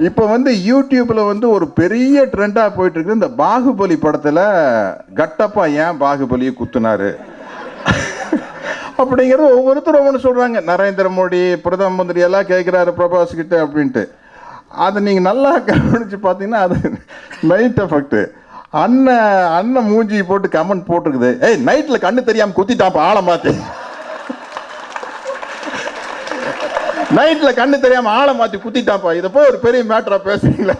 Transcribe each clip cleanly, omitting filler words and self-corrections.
இப்போ வந்து யூடியூப்ல வந்து ஒரு பெரிய ட்ரெண்டா போயிட்டு இருக்கு. இந்த பாகுபலி படத்துல கட்டப்பா ஏன் பாகுபலியை குத்துனாரு அப்படிங்கிறது ஒவ்வொருத்தரும் ஒவ்வொன்று சொல்றாங்க. நரேந்திர மோடி பிரதம மந்திரி எல்லாம் கேட்கிறாரு பிரபாஸ் கிட்ட அப்படின்ட்டு. அதை நீங்க நல்லா கவனிச்சு பார்த்தீங்கன்னா அது நைட் எஃபெக்ட். அண்ணன் மூஞ்சி போட்டு கமெண்ட் போட்டுருக்குது, ஏய் நைட்ல கண்ணு தெரியாம குத்திட்டாப்ப ஆளை மாத்தி, நைட்ல கண்ணு தெரியாம ஆளை மாத்தி குத்திட்டாப்பா, இதை போய் ஒரு பெரிய மேட்டரா பேசுறீங்களா?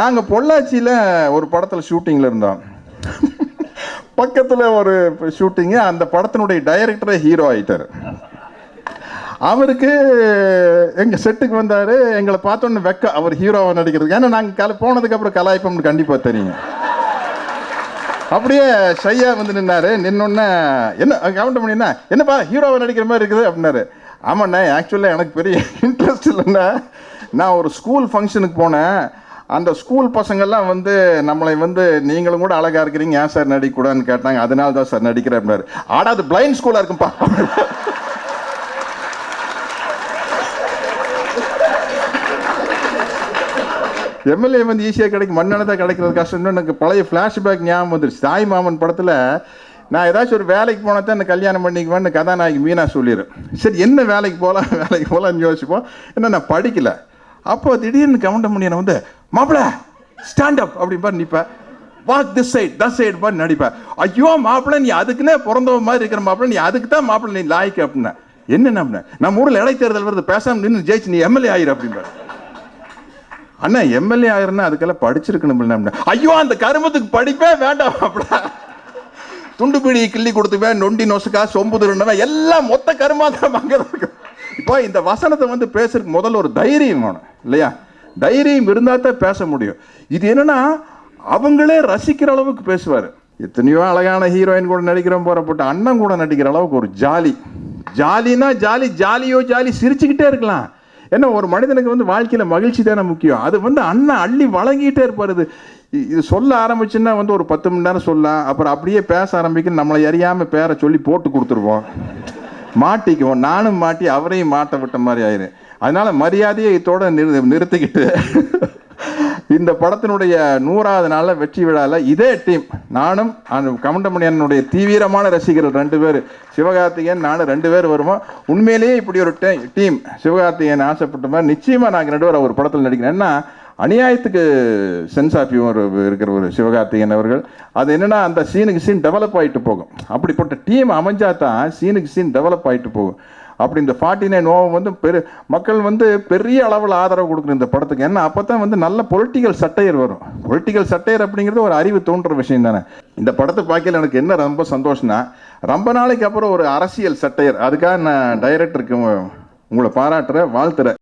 நாங்க பொள்ளாச்சியில ஒரு படத்துல ஷூட்டிங்ல இருந்தோம். பக்கத்துல ஒரு ஷூட்டிங்கு. அந்த படத்தினுடைய டைரக்டரே ஹீரோ ஆயிட்டாரு. அவருக்கு எங்க செட்டுக்கு வந்தாரு. எங்களை பார்த்தோன்னு வெக்க, அவர் ஹீரோவை நடிக்கிறது. ஏன்னா நாங்க போனதுக்கு அப்புறம் கலாய்ப்போம்னு கண்டிப்பா தெரியும். அப்படியே ஷையா வந்து நின்னாரு. நின்னொன்னே என்ன கவுண்ட் பண்ணினா, என்னப்பா ஹீரோவை நடிக்கிற மாதிரி இருக்குது அப்படின்னாரு. ஆமாண்ணா, ஆக்சுவலாக எனக்கு பெரிய இன்ட்ரெஸ்ட் இல்லைண்ணா. நான் ஒரு ஸ்கூல் ஃபங்க்ஷனுக்கு போனேன். அந்த ஸ்கூல் பசங்கள்லாம் வந்து நம்மளை வந்து நீங்களும் கூட அழகா இருக்கிறீங்க, ஏன் சார் நடிக்கக்கூடாதுன்னு கேட்டாங்க. அதனால தான் சார் நடிக்கிறேன் அப்படின்னாரு. ஆடா அது பிளைண்ட் ஸ்கூலாக இருக்கும்பா. எம்எல்ஏ வந்து ஈஸியாக கிடைக்கும், மண்ணெண்ணதான் கிடைக்கிறது கஷ்டம். எனக்கு பழைய ஃப்ளாஷ்பேக் ஞாபகம் வந்துருச்சு. தாய் மாமன் படத்தில் நான் ஏதாச்சும் ஒரு வேலைக்கு போனால் தான் எனக்கு கல்யாணம் பண்ணிக்குவேன்னு கதாநாயகி மீனா சொல்லிடுறேன். சரி என்ன வேலைக்கு போகலான்னு யோசிப்போம். என்ன நான் படிக்கல. அப்போ திடீர்னு கவுண்டம் பண்ணி வந்து மாப்பிள்ள ஸ்டாண்ட் அப் அப்படின்பா நிற்பேன். Walk this side this side மாதிரி நடிப்பேன். ஐயோ மாப்பிள்ள நீ அதுக்குன்னே பிறந்தவ மாதிரி இருக்கிற மாப்பிள்ள, நீ அதுக்கு தான் மாப்பிள்ள நீ லாய்க்கு அப்படின்னா. என்ன அப்படின்னா, நம்ம ஊரில் இடைத்தேர்தல் வருது, பேசாமல் நின்று ஜெயிச்சு நீ எம்எல்ஏ ஆயிரு அப்படின்பாரு. அண்ணா எம்எல்ஏ ஆயிருன்னா அதுக்கெல்லாம் படிச்சிருக்கணும். ஐயோ அந்த கருமத்துக்கு படிப்பே வேண்டாம் மாப்பிள்ள, துண்டுபிடி கிள்ளி கொடுத்துவேன், நொண்டி நொசுக்கா சொம்புதுருன்னவன் எல்லாம் மொத்த கருமா தான் அங்கே இருக்கு. இப்போ இந்த வசனத்தை வந்து பேசுறதுக்கு முதல்ல ஒரு தைரியம் வேணும் இல்லையா? தைரியம் இருந்தால் தான் பேச முடியும். இது என்னன்னா அவங்களே ரசிக்கிற அளவுக்கு பேசுவார். எத்தனையோ அழகான ஹீரோயின் கூட நடிக்கிறோம், போறப்பட்ட அண்ணன் கூட நடிக்கிற அளவுக்கு ஒரு ஜாலி. ஜாலினா ஜாலி, ஜாலியோ ஜாலி, சிரிச்சுக்கிட்டே இருக்கலாம். ஏன்னா ஒரு மனிதனுக்கு வந்து வாழ்க்கையில் மகிழ்ச்சி தானே முக்கியம். அது வந்து அண்ணன் அள்ளி வழங்கிட்டே இருப்பார். இது சொல்ல ஆரம்பிச்சுன்னா வந்து ஒரு 10 மணி நேரம் சொல்லலாம். அப்புறம் அப்படியே பேச ஆரம்பிக்க நம்மளை அறியாமல் பேரை சொல்லி போட்டு கொடுத்துருவோம், மாட்டிக்குவோம். நானும் மாட்டி அவரையும் மாட்ட விட்ட மாதிரி ஆயிரு. அதனால மரியாதையை இதோட நிறுத்திக்கிட்டு இந்த படத்தினுடைய 100வது நாளில் வெற்றி விழாவில் இதே டீம், நானும் கவுண்டமணியனுடைய தீவிரமான ரசிகர்கள் 2 பேர், சிவகார்த்திகேயன் நானும் 2 பேர் வருவோம். உண்மையிலேயே இப்படி ஒரு டீம் சிவகார்த்திகேயன் ஆசைப்பட்ட மாதிரி நிச்சயமாக நாங்கள் 2 பேர் ஒரு படத்தில் நடிக்கிறேன். ஏன்னா அநியாயத்துக்கு சென்ஸ் ஆஃப் ஹியூமர் இருக்கிற ஒரு சிவகார்த்திகேயன் அவர்கள். அது என்னன்னா அந்த சீனுக்கு சீன் டெவலப் ஆகிட்டு போகும். அப்படிப்பட்ட டீம் அமைஞ்சா தான் சீனுக்கு சீன் டெவலப் ஆகிட்டு போகும். அப்படி இந்த 49 ஓவம் வந்து மக்கள் வந்து பெரிய அளவில் ஆதரவு கொடுக்கணும் இந்த படத்துக்கு. ஏன்னா அப்போ தான் வந்து நல்ல பொலிட்டிக்கல் சட்டையர் வரும். பொலிட்டிக்கல் சட்டையர் அப்படிங்கிறது ஒரு அறிவு தோன்ற விஷயம் தானே. இந்த படத்தை பார்க்கல எனக்கு என்ன ரொம்ப சந்தோஷம்னா, ரொம்ப நாளைக்கு அப்புறம் ஒரு அரசியல் சட்டையர். அதுக்காக நான் டைரக்டருக்கு உங்களை பாராட்டுறேன், வாழ்த்துறேன்.